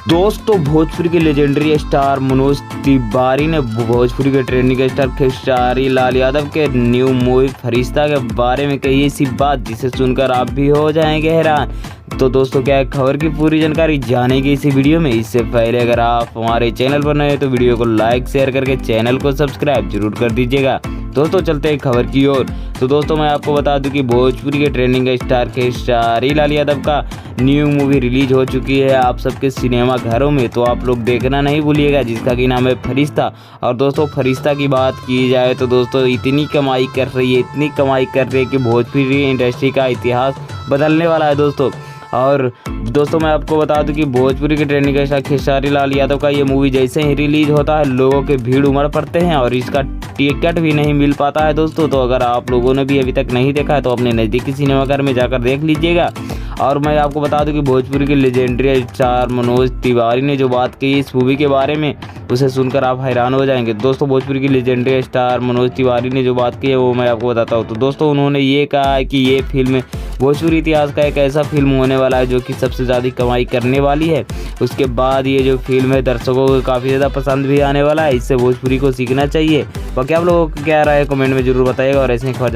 दोस्तों भोजपुरी के legendary star Manoj Tiwari ने भोजपुरी के ट्रेंडिंग स्टार खेसारी लाल यादव के न्यू मूवी फरिश्ता के बारे में कही ऐसी बात जिसे सुनकर आप भी हो जाएंगे हैरान। तो दोस्तों क्या है खबर की पूरी जानकारी जानेगी इसी वीडियो में। इससे पहले अगर आप हमारे चैनल पर नए हैं तो वीडियो को लाइक शेयर करके चैनल को सब्सक्राइब जरूर कर दीजिएगा। दोस्तों चलते हैं खबर की ओर। तो दोस्तों मैं आपको बता दूं कि भोजपुरी के ट्रेंडिंग स्टार खेसारी लाल यादव का न्यू मूवी रिलीज हो चुकी है आप सबके सिनेमा घरों में, तो आप लोग देखना नहीं भूलिएगा, जिसका कि नाम है फरिश्ता। और दोस्तों फरिश्ता की बात की जाए तो दोस्तों इतनी कमाई कर रही है कि भोजपुरी इंडस्ट्री का इतिहास बदलने वाला है दोस्तों। और दोस्तों मैं आपको बता दूं कि भोजपुरी के ट्रेंडिंग स्टार खेसारी लाल यादव का ये मूवी जैसे ही रिलीज होता है लोगों के भीड़ उमड़ पड़ते हैं और इसका टिकट भी नहीं मिल पाता है दोस्तों। तो अगर आप लोगों ने भी अभी तक नहीं देखा है तो अपने नज़दीकी सिनेमाघर में जाकर देख लीजिएगा। और मैं आपको बता दूं कि भोजपुरी के लेजेंडरी स्टार मनोज तिवारी ने जो बात की इस मूवी के बारे में, उसे सुनकर आप हैरान हो जाएंगे। दोस्तों भोजपुरी की लेजेंडरी स्टार मनोज तिवारी ने जो बात की है वो मैं आपको बताता हूँ। तो दोस्तों उन्होंने ये कहा है कि ये फिल्म भोजपुरी इतिहास का एक ऐसा फिल्म होने वाला है जो कि सबसे ज़्यादा कमाई करने वाली है। उसके बाद ये जो फिल्म है दर्शकों को काफ़ी ज़्यादा पसंद भी आने वाला है। इससे भोजपुरी को सीखना चाहिए। बाकी आप लोगों को क्या राय है कमेंट में जरूर बताइएगा और ऐसे ही खबर